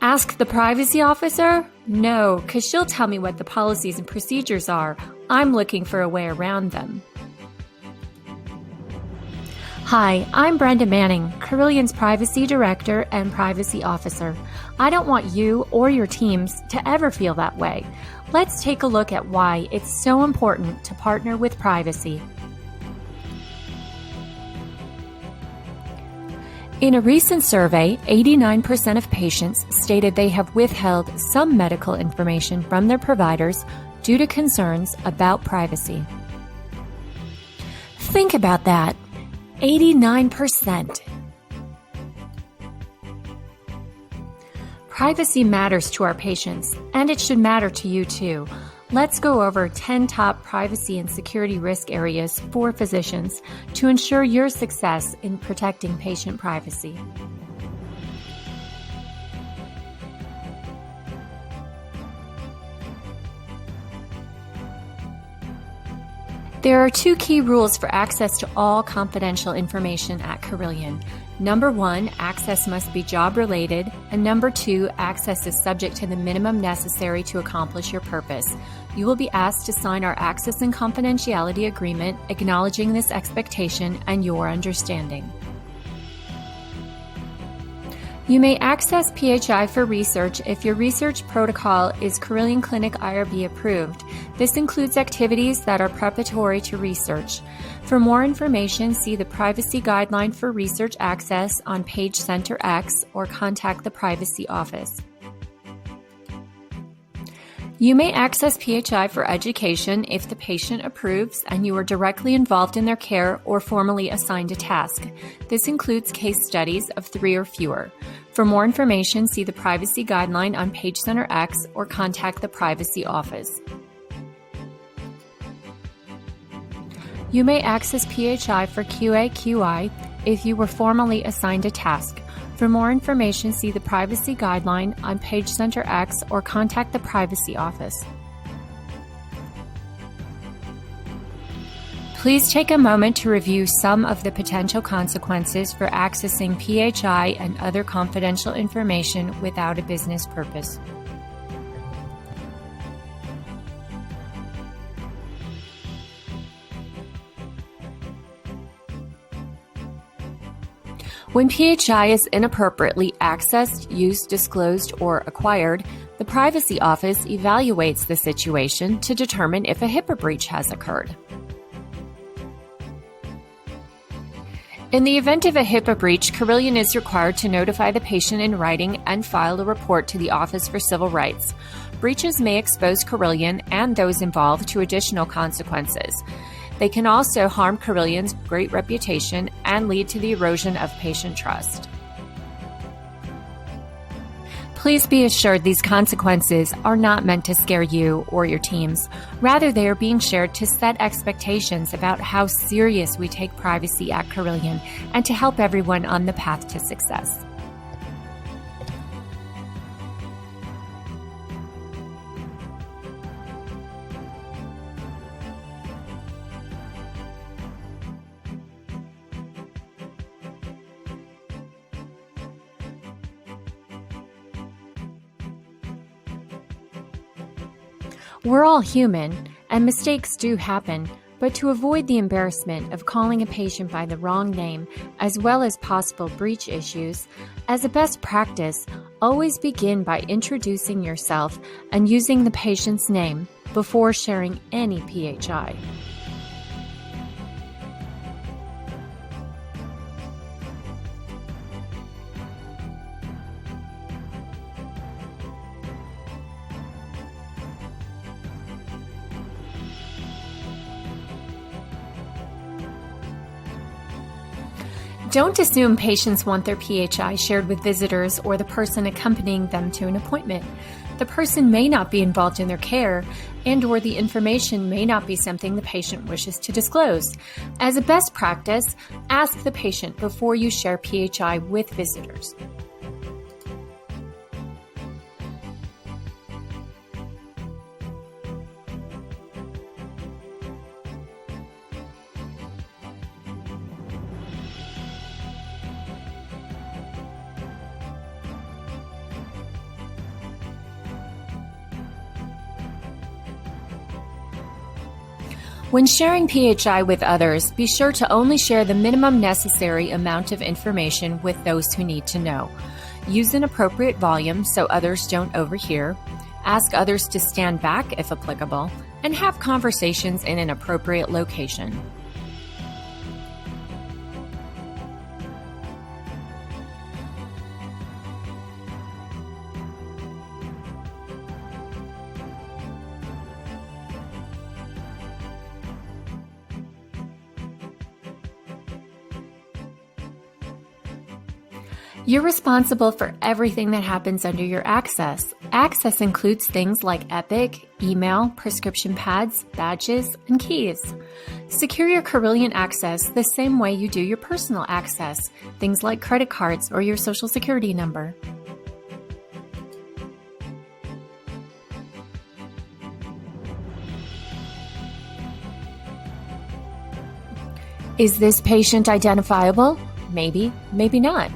Ask the privacy officer? No, because she'll tell me what the policies and procedures are. I'm looking for a way around them. Hi, I'm Brenda Manning, Carillion's Privacy Director and Privacy Officer. I don't want you or your teams to ever feel that way. Let's take a look at why it's so important to partner with privacy. In a recent survey, 89% of patients stated they have withheld some medical information from their providers due to concerns about privacy. Think about that. 89%. Privacy matters to our patients, and it should matter to you too. Let's go over 10 top privacy and security risk areas for physicians to ensure your success in protecting patient privacy. There are 2 key rules for access to all confidential information at Carillion. Number 1, access must be job-related, and number 2, access is subject to the minimum necessary to accomplish your purpose. You will be asked to sign our access and confidentiality agreement, acknowledging this expectation and your understanding. You may access PHI for research if your research protocol is Carillion Clinic IRB approved. This includes activities that are preparatory to research. For more information, see the Privacy Guideline for Research Access on Page Center X or contact the Privacy Office. You may access PHI for education if the patient approves and you are directly involved in their care or formally assigned a task. This includes case studies of 3 or fewer. For more information, see the Privacy Guideline on Page Center X or contact the Privacy Office. You may access PHI for QA/QI if you were formally assigned a task. For more information, see the Privacy Guideline on Page Center X or contact the Privacy Office. Please take a moment to review some of the potential consequences for accessing PHI and other confidential information without a business purpose. When PHI is inappropriately accessed, used, disclosed, or acquired, the Privacy Office evaluates the situation to determine if a HIPAA breach has occurred. In the event of a HIPAA breach, Carillion is required to notify the patient in writing and file a report to the Office for Civil Rights. Breaches may expose Carillion and those involved to additional consequences. They can also harm Carillion's great reputation and lead to the erosion of patient trust. Please be assured these consequences are not meant to scare you or your teams. Rather, they are being shared to set expectations about how serious we take privacy at Carillion and to help everyone on the path to success. We're all human, and mistakes do happen, but to avoid the embarrassment of calling a patient by the wrong name, as well as possible breach issues, as a best practice, always begin by introducing yourself and using the patient's name before sharing any PHI. Don't assume patients want their PHI shared with visitors or the person accompanying them to an appointment. The person may not be involved in their care, and/or the information may not be something the patient wishes to disclose. As a best practice, ask the patient before you share PHI with visitors. When sharing PHI with others, be sure to only share the minimum necessary amount of information with those who need to know. Use an appropriate volume so others don't overhear. Ask others to stand back if applicable, and have conversations in an appropriate location. You're responsible for everything that happens under your Access. Access includes things like Epic, email, prescription pads, badges, and keys. Secure your Carilion Access the same way you do your personal access, things like credit cards or your social security number. Is this patient identifiable? Maybe, maybe not.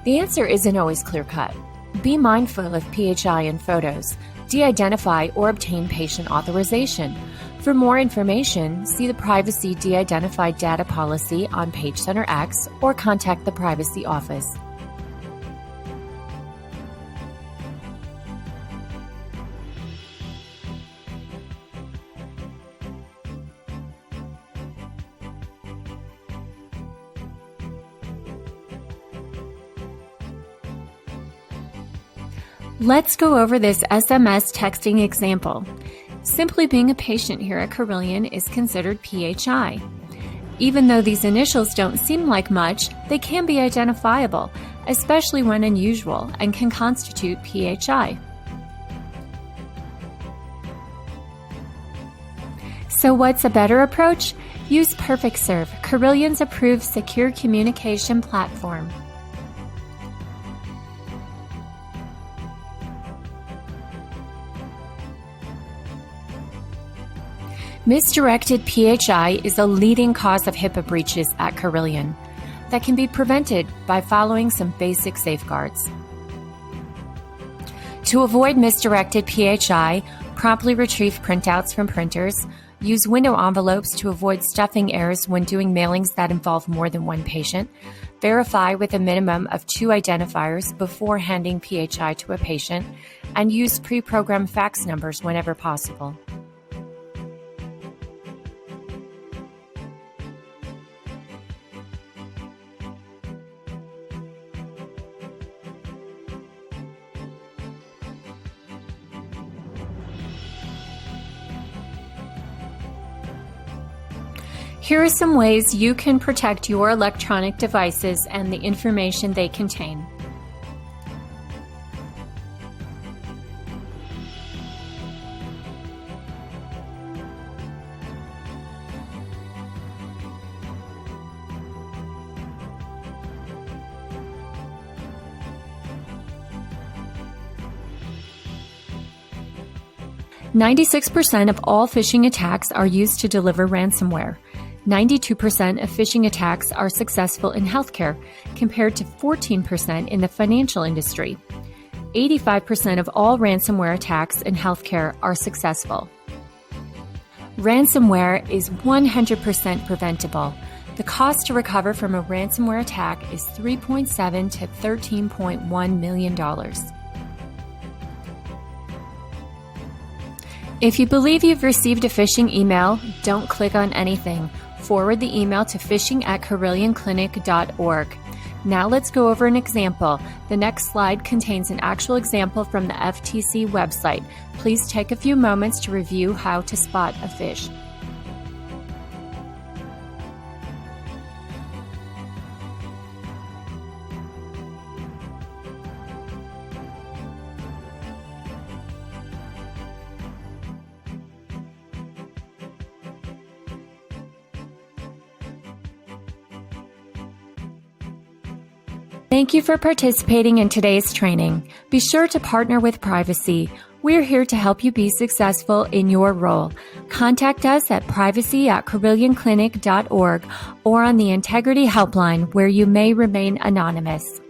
The answer isn't always clear-cut. Be mindful of PHI in photos. De-identify or obtain patient authorization. For more information, see the Privacy De-Identified Data Policy on PageCenter X or contact the Privacy Office. Let's go over this SMS texting example. Simply being a patient here at Carilion is considered PHI. Even though these initials don't seem like much, they can be identifiable, especially when unusual, and can constitute PHI. So what's a better approach? Use PerfectServe, Carilion's approved secure communication platform. Misdirected PHI is a leading cause of HIPAA breaches at Carilion that can be prevented by following some basic safeguards. To avoid misdirected PHI, promptly retrieve printouts from printers, use window envelopes to avoid stuffing errors when doing mailings that involve more than one patient, verify with a minimum of 2 identifiers before handing PHI to a patient, and use pre-programmed fax numbers whenever possible. Here are some ways you can protect your electronic devices and the information they contain. "96% of all phishing attacks are used to deliver ransomware. 92% of phishing attacks are successful in healthcare, compared to 14% in the financial industry. 85% of all ransomware attacks in healthcare are successful. Ransomware is 100% preventable. The cost to recover from a ransomware attack is $3.7 to $13.1 million. If you believe you've received a phishing email, don't click on anything. Forward the email to phishing@carillionclinic.org. Now let's go over an example. The next slide contains an actual example from the FTC website. Please take a few moments to review how to spot a phish. Thank you for participating in today's training. Be sure to partner with Privacy. We're here to help you be successful in your role. Contact us at privacy@carillionclinic.org or on the Integrity Helpline, where you may remain anonymous.